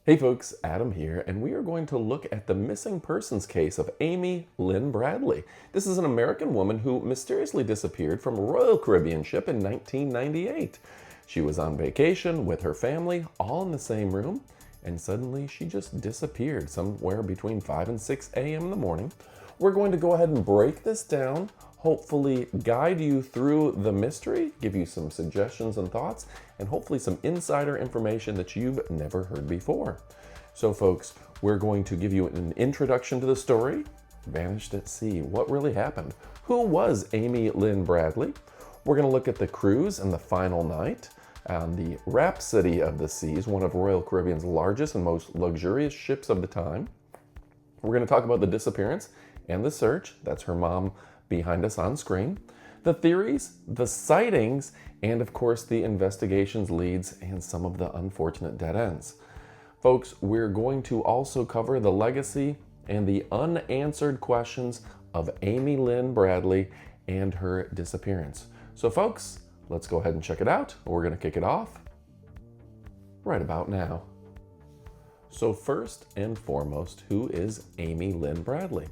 Hey folks, Adam here, and we are going to look at the missing persons case of Amy Lynn Bradley. This is an American woman who mysteriously disappeared from a Royal Caribbean ship in 1998. She was on vacation with her family, all in the same room, and suddenly she just disappeared somewhere between 5 and 6 a.m. in the morning. We're going to go ahead and break this down, hopefully guide you through the mystery, give you some suggestions and thoughts, and hopefully some insider information that you've never heard before. So folks, we're going to give you an introduction to the story. Vanished at sea. What really happened? Who was Amy Lynn Bradley? We're going to look at the cruise and the final night on the Rhapsody of the Seas, one of Royal Caribbean's largest and most luxurious ships of the time. We're going to talk about the disappearance and the search. That's her mom behind us on screen. The theories, the sightings, and of course the investigations leads and some of the unfortunate dead ends. Folks, we're going to also cover the legacy and the unanswered questions of Amy Lynn Bradley and her disappearance. So folks, let's go ahead and check it out. We're going to kick it off right about now. So first and foremost, who is Amy Lynn Bradley?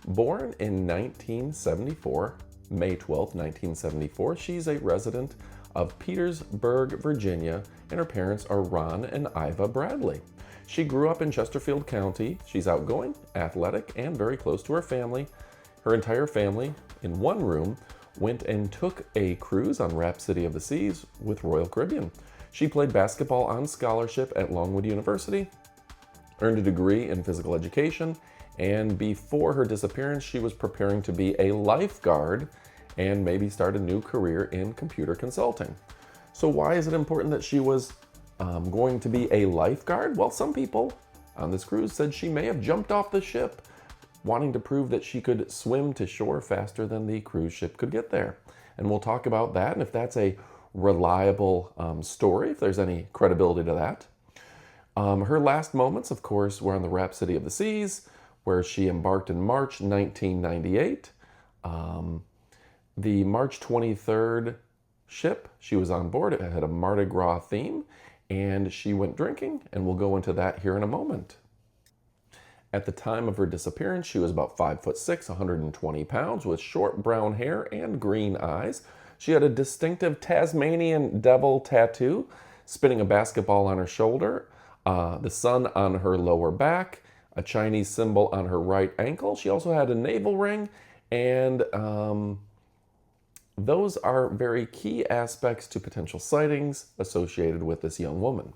Born in 1974, May 12, 1974, she's a resident of Petersburg, Virginia, and her parents are Ron and Iva Bradley. She grew up in Chesterfield County. She's outgoing, athletic, and very close to her family. Her entire family, in one room, went and took a cruise on Rhapsody of the Seas with Royal Caribbean. She played basketball on scholarship at Longwood University, earned a degree in physical education, and before her disappearance, she was preparing to be a lifeguard and maybe start a new career in computer consulting. So why is it important that she was going to be a lifeguard? Well, some people on this cruise said she may have jumped off the ship, wanting to prove that she could swim to shore faster than the cruise ship could get there. And we'll talk about that and if that's a reliable story, if there's any credibility to that. Her last moments, of course, were on the Rhapsody of the Seas, where she embarked in March 1998. The March 23rd ship she was on board, it had a Mardi Gras theme, and she went drinking, and we'll go into that here in a moment. At the time of her disappearance, she was about 5'6", 120 pounds, with short brown hair and green eyes. She had a distinctive Tasmanian devil tattoo, spinning a basketball on her shoulder, the sun on her lower back, a Chinese symbol on her right ankle. She also had a navel ring, and those are very key aspects to potential sightings associated with this young woman.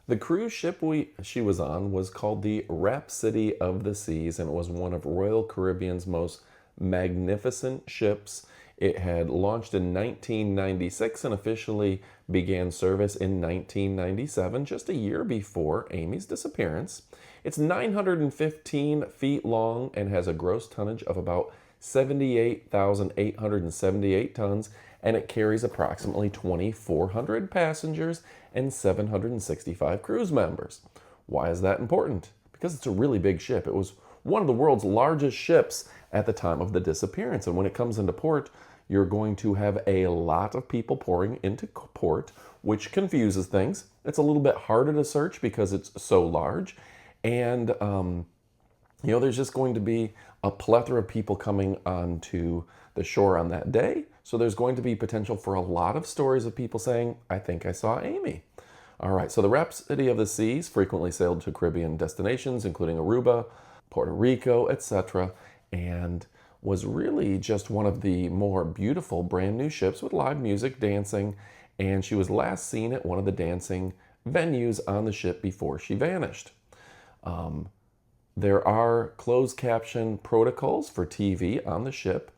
The cruise ship she was on was called the Rhapsody of the Seas, and it was one of Royal Caribbean's most magnificent ships. It had launched in 1996 and officially began service in 1997, just a year before Amy's disappearance. It's 915 feet long and has a gross tonnage of about 78,878 tons, and it carries approximately 2,400 passengers and 765 cruise members. Why is that important? Because it's a really big ship. It was one of the world's largest ships at the time of the disappearance, and when it comes into port, you're going to have a lot of people pouring into port, which confuses things. It's a little bit harder to search because it's so large. And, there's just going to be a plethora of people coming onto the shore on that day. So there's going to be potential for a lot of stories of people saying, I think I saw Amy. All right, so the Rhapsody of the Seas frequently sailed to Caribbean destinations, including Aruba, Puerto Rico, etc., and was really just one of the more beautiful brand new ships with live music, dancing, and she was last seen at one of the dancing venues on the ship before she vanished. There are closed caption protocols for TV on the ship,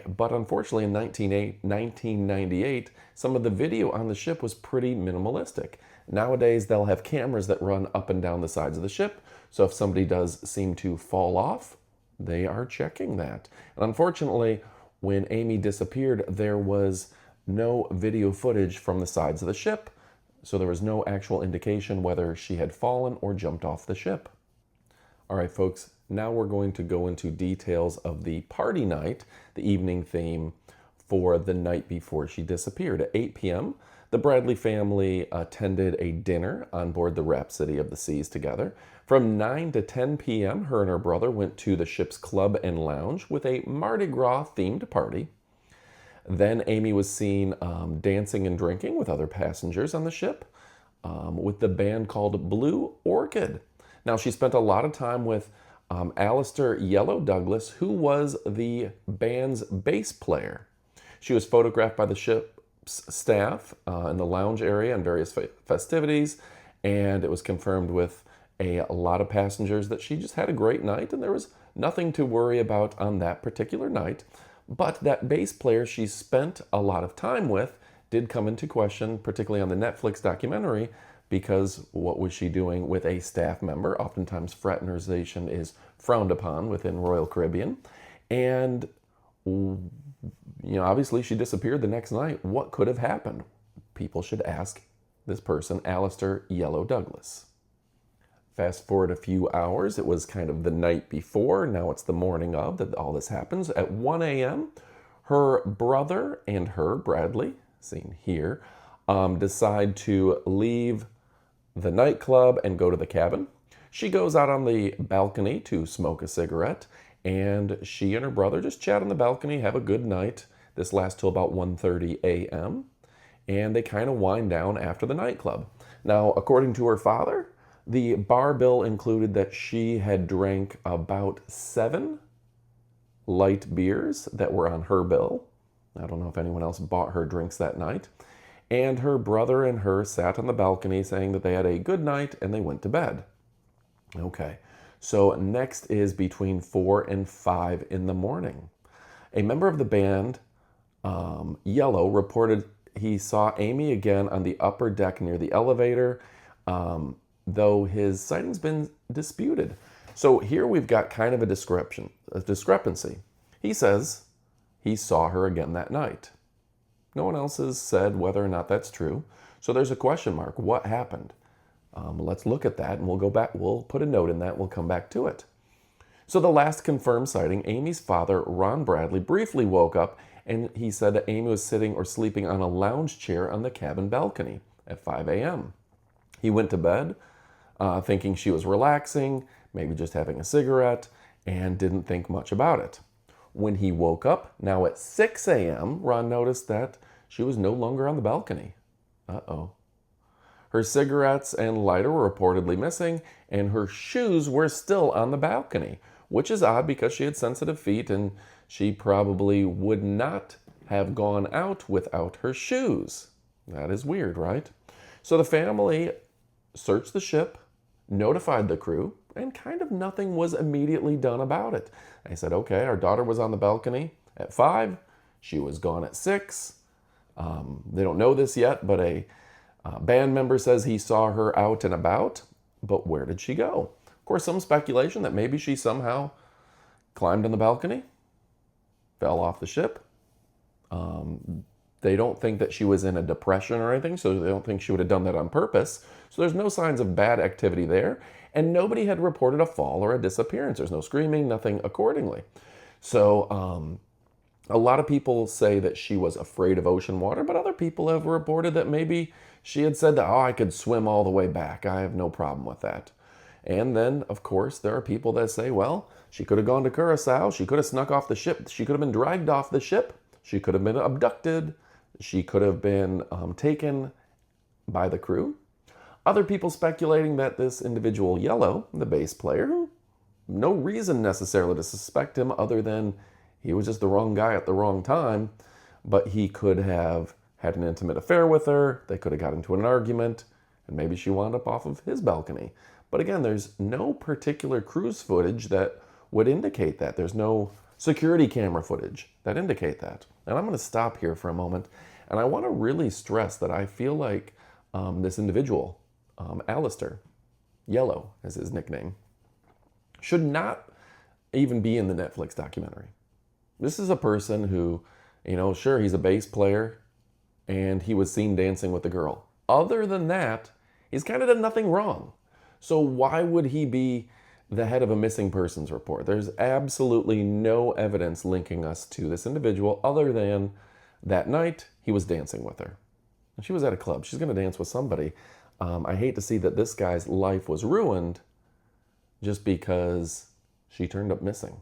but unfortunately in 1998, some of the video on the ship was pretty minimalistic. Nowadays, they'll have cameras that run up and down the sides of the ship, so if somebody does seem to fall off, they are checking that. And unfortunately, when Amy disappeared, there was no video footage from the sides of the ship, so there was no actual indication whether she had fallen or jumped off the ship. All right, folks, now we're going to go into details of the party night, the evening theme for the night before she disappeared. At 8 p.m., The Bradley family attended a dinner on board the Rhapsody of the Seas together. From 9 to 10 p.m., her and her brother went to the ship's club and lounge with a Mardi Gras themed party. Then Amy was seen dancing and drinking with other passengers on the ship with the band called Blue Orchid. Now, she spent a lot of time with Alistair Yellow Douglas, who was the band's bass player. She was photographed by the ship's staff in the lounge area and various festivities, and it was confirmed with a lot of passengers that she just had a great night, and there was nothing to worry about on that particular night. But that bass player she spent a lot of time with did come into question, particularly on the Netflix documentary, because what was she doing with a staff member? Oftentimes fraternization is frowned upon within Royal Caribbean. And, obviously she disappeared the next night. What could have happened? People should ask this person, Alistair Yellow Douglas. Fast forward a few hours, it was kind of the night before, now it's the morning of that all this happens. At 1 a.m., her brother and her, Bradley, seen here, decide to leave the nightclub and go to the cabin. She goes out on the balcony to smoke a cigarette, and she and her brother just chat on the balcony, have a good night. This lasts till about 1:30 a.m., and they kind of wind down after the nightclub. Now, according to her father, the bar bill included that she had drank about 7 light beers that were on her bill. I don't know if anyone else bought her drinks that night. And her brother and her sat on the balcony saying that they had a good night and they went to bed. Okay, so next is between 4 and 5 in the morning. A member of the band, Yellow, reported he saw Amy again on the upper deck near the elevator, though his sighting's been disputed. So here we've got kind of a discrepancy. He says he saw her again that night. No one else has said whether or not that's true. So there's a question mark. What happened? Let's look at that, and we'll go back. We'll put a note in that. We'll come back to it. So the last confirmed sighting, Amy's father, Ron Bradley, briefly woke up, and he said that Amy was sitting or sleeping on a lounge chair on the cabin balcony at 5 a.m. He went to bed thinking she was relaxing, maybe just having a cigarette, and didn't think much about it. When he woke up, now at 6 a.m., Ron noticed that she was no longer on the balcony. Uh-oh. Her cigarettes and lighter were reportedly missing, and her shoes were still on the balcony, which is odd because she had sensitive feet and she probably would not have gone out without her shoes. That is weird, right? So the family searched the ship, notified the crew, and kind of nothing was immediately done about it. They said, okay, our daughter was on the balcony at 5, she was gone at 6. They don't know this yet, but a band member says he saw her out and about, but where did she go? Of course, some speculation that maybe she somehow climbed on the balcony, fell off the ship. They don't think that she was in a depression or anything, so they don't think she would have done that on purpose. So there's no signs of bad activity there, and nobody had reported a fall or a disappearance. There's no screaming, nothing accordingly. So a lot of people say that she was afraid of ocean water, but other people have reported that maybe she had said that, I could swim all the way back. I have no problem with that. And then, of course, there are people that say, well, she could have gone to Curacao. She could have snuck off the ship. She could have been dragged off the ship. She could have been abducted. She could have been taken by the crew. Other people speculating that this individual, Yellow, the bass player, no reason necessarily to suspect him other than he was just the wrong guy at the wrong time, but he could have had an intimate affair with her. They could have got into an argument, and maybe she wound up off of his balcony. But again, there's no particular cruise footage that would indicate that. There's no security camera footage that indicate that. And I'm going to stop here for a moment, and I want to really stress that I feel like this individual, Alistair, Yellow is his nickname, should not even be in the Netflix documentary. This is a person who, sure, he's a bass player, and he was seen dancing with a girl. Other than that, he's kind of done nothing wrong. So why would he be the head of a missing persons report? There's absolutely no evidence linking us to this individual other than that night he was dancing with her. And she was at a club. She's going to dance with somebody. I hate to see that this guy's life was ruined just because she turned up missing.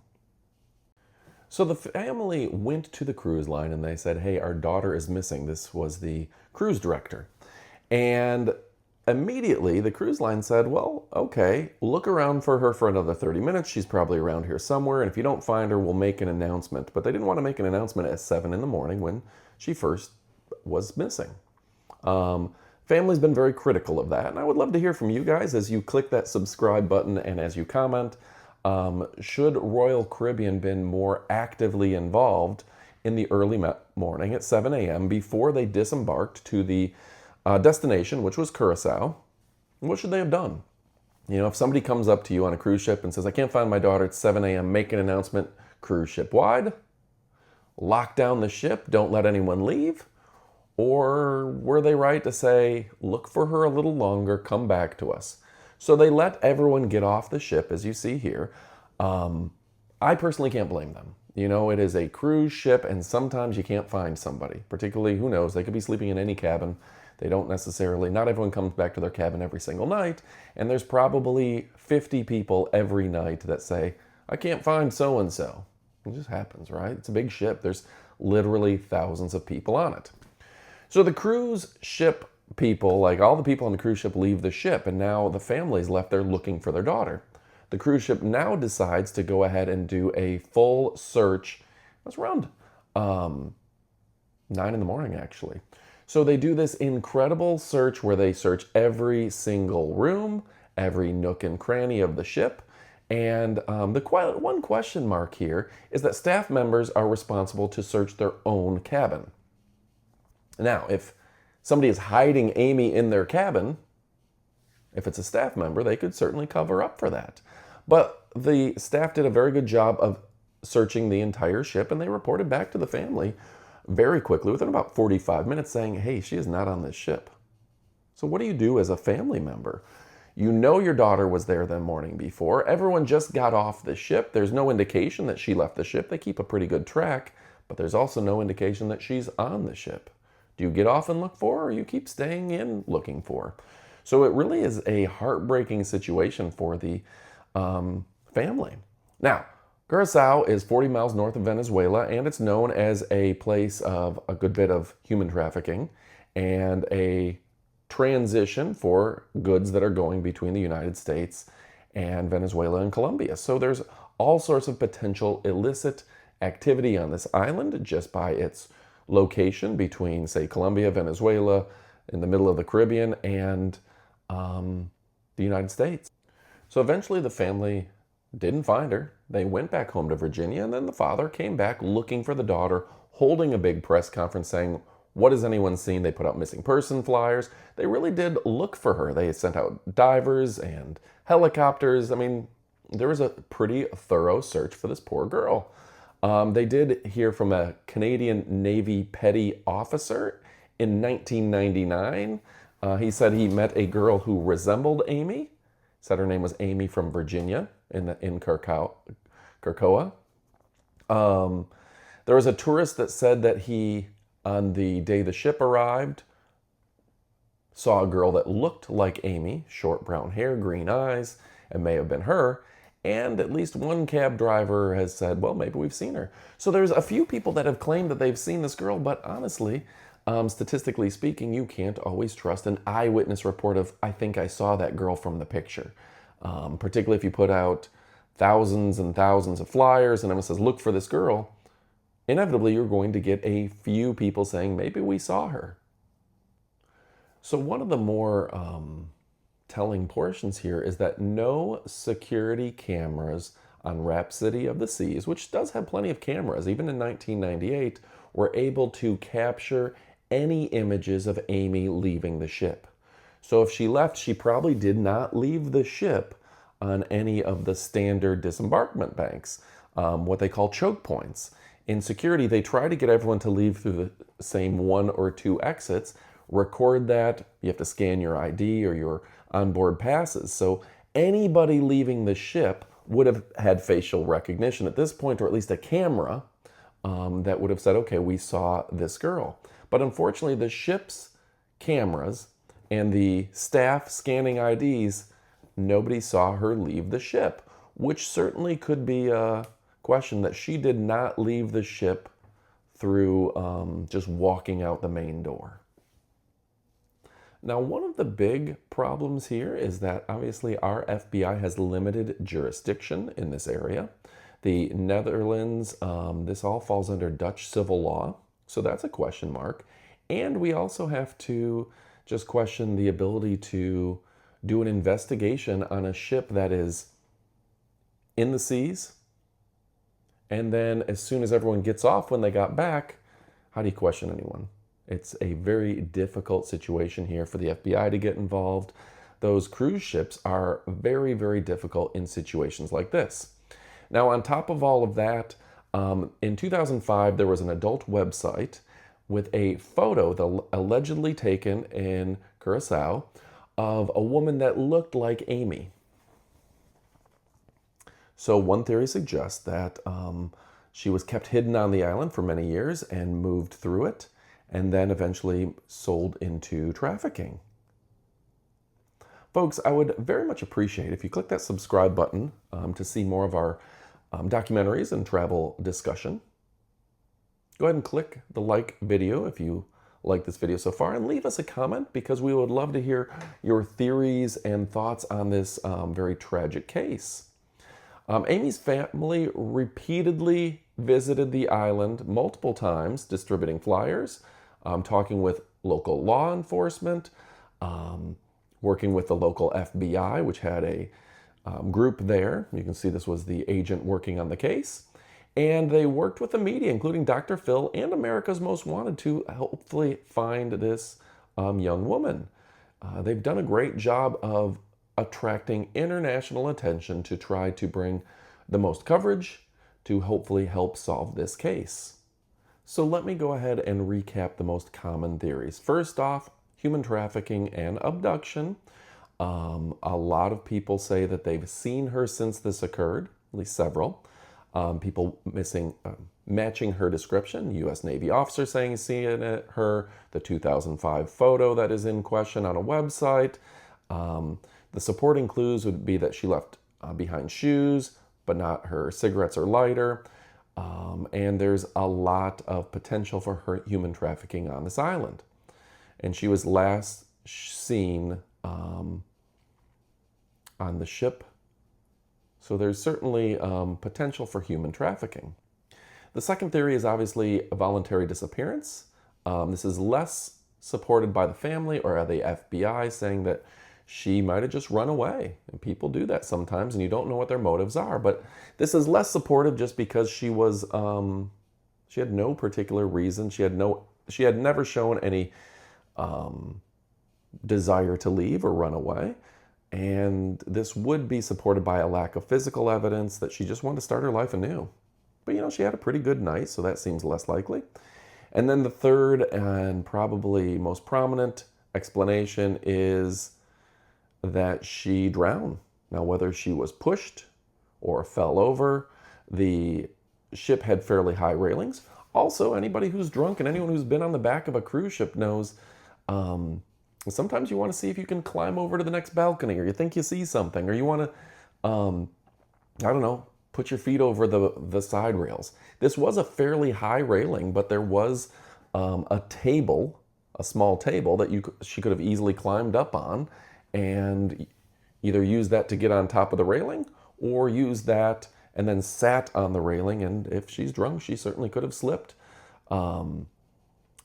So the family went to the cruise line and they said, hey, our daughter is missing. This was the cruise director. And immediately the cruise line said, well, okay, look around for her for another 30 minutes. She's probably around here somewhere. And if you don't find her, we'll make an announcement. But they didn't want to make an announcement at 7 in the morning when she first was missing. Family's been very critical of that. And I would love to hear from you guys as you click that subscribe button and as you comment. Should Royal Caribbean been more actively involved in the early morning at 7 a.m. before they disembarked to the destination, which was Curacao? What should they have done? You know, if somebody comes up to you on a cruise ship and says, I can't find my daughter at 7 a.m., make an announcement cruise ship wide, lock down the ship, don't let anyone leave? Or were they right to say, look for her a little longer, come back to us? So they let everyone get off the ship, as you see here. I personally can't blame them. You know, it is a cruise ship, and sometimes you can't find somebody. Particularly, who knows, they could be sleeping in any cabin. They don't necessarily, not everyone comes back to their cabin every single night. And there's probably 50 people every night that say, I can't find so-and-so. It just happens, right? It's a big ship. There's literally thousands of people on it. So the cruise ship people, like all the people on the cruise ship, leave the ship, and now the family's left there looking for their daughter. The cruise ship now decides to go ahead and do a full search. That's around 9 in the morning, actually. So they do this incredible search where they search every single room, every nook and cranny of the ship. And the one question mark here is that staff members are responsible to search their own cabin. Now, if somebody is hiding Amy in their cabin, if it's a staff member, they could certainly cover up for that. But the staff did a very good job of searching the entire ship, and they reported back to the family very quickly, within about 45 minutes, saying, hey, she is not on this ship. So what do you do as a family member? You know your daughter was there the morning before. Everyone just got off the ship. There's no indication that she left the ship. They keep a pretty good track, but there's also no indication that she's on the ship. Do you get off and look for her, or you keep staying in looking for her? So it really is a heartbreaking situation for the family. Now, Curacao is 40 miles north of Venezuela, and it's known as a place of a good bit of human trafficking and a transition for goods that are going between the United States and Venezuela and Colombia. So there's all sorts of potential illicit activity on this island just by its location between, say, Colombia, Venezuela, in the middle of the Caribbean, and the United States. So eventually the family didn't find her. They went back home to Virginia, and then the father came back looking for the daughter, holding a big press conference saying, what has anyone seen? They put out missing person flyers. They really did look for her. They sent out divers and helicopters. I mean, there was a pretty thorough search for this poor girl. They did hear from a Canadian Navy petty officer in 1999. He said he met a girl who resembled Amy. Said her name was Amy from Virginia in Carcoa. There was a tourist that said that he, on the day the ship arrived, saw a girl that looked like Amy, short brown hair, green eyes, and may have been her. And at least one cab driver has said, well, maybe we've seen her. So there's a few people that have claimed that they've seen this girl, but honestly, statistically speaking, you can't always trust an eyewitness report of, I think I saw that girl from the picture. Particularly if you put out thousands and thousands of flyers and everyone says, look for this girl, inevitably you're going to get a few people saying, maybe we saw her. So one of the more telling portions here is that no security cameras on Rhapsody of the Seas, which does have plenty of cameras, even in 1998, were able to capture any images of Amy leaving the ship. So if she left, she probably did not leave the ship on any of the standard disembarkment banks, what they call choke points. In security, they try to get everyone to leave through the same 1 or 2 exits, record that. You have to scan your ID or your onboard passes. So anybody leaving the ship would have had facial recognition at this point, or at least a camera that would have said, okay, we saw this girl. But unfortunately, the ship's cameras and the staff scanning IDs, nobody saw her leave the ship, which certainly could be a question that she did not leave the ship through just walking out the main door. Now, one of the big problems here is that obviously our FBI has limited jurisdiction in this area. The Netherlands, this all falls under Dutch civil law, so that's a question mark. And we also have to just question the ability to do an investigation on a ship that is in the seas. And then as soon as everyone gets off when they got back, how do you question anyone? It's a very difficult situation here for the FBI to get involved. Those cruise ships are very, very difficult in situations like this. Now, on top of all of that, in 2005, there was an adult website with a photo allegedly taken in Curacao of a woman that looked like Amy. So one theory suggests that she was kept hidden on the island for many years and moved through it, and then eventually sold into trafficking. Folks, I would very much appreciate if you click that subscribe button to see more of our documentaries and travel discussion. Go ahead and click the like video if you like this video so far, and leave us a comment because we would love to hear your theories and thoughts on this very tragic case. Amy's family repeatedly visited the island multiple times, distributing flyers, talking with local law enforcement, working with the local FBI, which had a group there. You can see this was the agent working on the case. And they worked with the media, including Dr. Phil and America's Most Wanted, to hopefully find this young woman. They've done a great job of attracting international attention to try to bring the most coverage to hopefully help solve this case. So let me go ahead and recap the most common theories. First off, human trafficking and abduction. A lot of people say that they've seen her since this occurred, at least several. People matching her description. U.S. Navy officer saying he's seen her. The 2005 photo that is in question on a website. The supporting clues would be that she left behind shoes, but not her cigarettes or lighter. And there's a lot of potential for her human trafficking on this island. And she was last seen on the ship. So there's certainly potential for human trafficking. The second theory is obviously a voluntary disappearance. This is less supported by the family or the FBI, saying that she might have just run away. And people do that sometimes, and you don't know what their motives are. But this is less supportive just because she was, she had no particular reason. She had never shown any desire to leave or run away. And this would be supported by a lack of physical evidence that she just wanted to start her life anew. But she had a pretty good night, so that seems less likely. And then the third and probably most prominent explanation is that she drowned. Now, whether she was pushed or fell over, the ship had fairly high railings. Also, anybody who's drunk and anyone who's been on the back of a cruise ship knows sometimes you want to see if you can climb over to the next balcony, or you think you see something, or you want to, I don't know, put your feet over the side rails. This was a fairly high railing, but there was a table, a small table that she could have easily climbed up on and either use that to get on top of the railing or use that and then sat on the railing. And if she's drunk, she certainly could have slipped.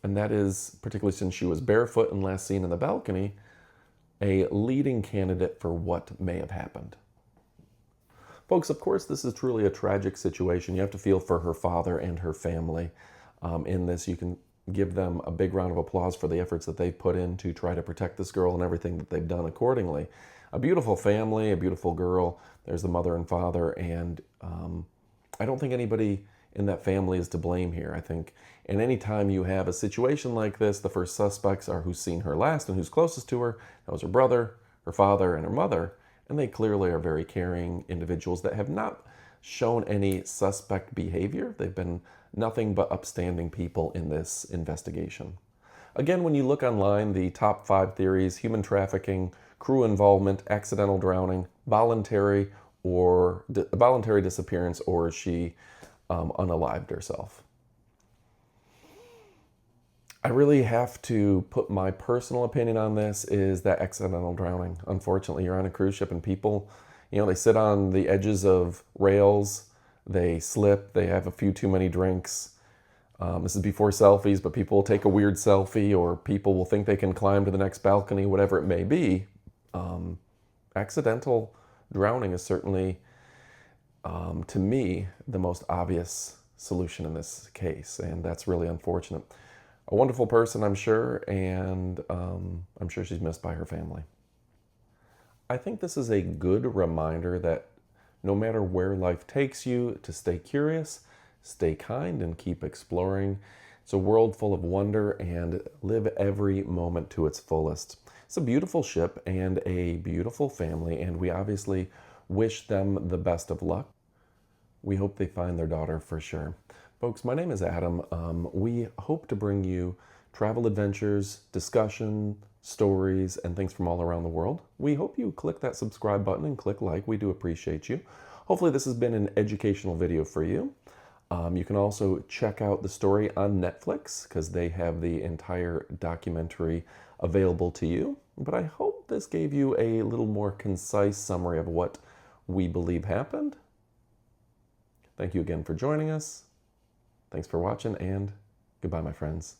And that is, particularly since she was barefoot and last seen in the balcony, a leading candidate for what may have happened. Folks, of course, this is truly a tragic situation. You have to feel for her father and her family in this. You can give them a big round of applause for the efforts that they've put in to try to protect this girl and everything that they've done accordingly. A beautiful family, a beautiful girl. There's the mother and father, and I don't think anybody in that family is to blame here. I think and any time you have a situation like this, the first suspects are who's seen her last and who's closest to her. That was her brother, her father, and her mother. And they clearly are very caring individuals that have not shown any suspect behavior. They've been nothing but upstanding people in this investigation. Again, when you look online, the top 5 theories: human trafficking, crew involvement, accidental drowning, voluntary disappearance, or is she unalived herself. I really have to put my personal opinion on this, is that accidental drowning. Unfortunately, you're on a cruise ship and people, they sit on the edges of rails, they slip, they have a few too many drinks. This is before selfies, but people will take a weird selfie, or people will think they can climb to the next balcony, whatever it may be. Accidental drowning is certainly, to me, the most obvious solution in this case, and that's really unfortunate. A wonderful person, I'm sure, and I'm sure she's missed by her family. I think this is a good reminder that no matter where life takes you, to stay curious, stay kind, and keep exploring. It's a world full of wonder, and live every moment to its fullest. It's a beautiful ship and a beautiful family, and we obviously wish them the best of luck. We hope they find their daughter for sure. Folks, my name is Adam. We hope to bring you travel adventures, discussion, stories, and things from all around the world. We hope you click that subscribe button and click like. We do appreciate you. Hopefully this has been an educational video for you. You can also check out the story on Netflix, because they have the entire documentary available to you. But I hope this gave you a little more concise summary of what we believe happened. Thank you again for joining us. Thanks for watching, and goodbye, my friends.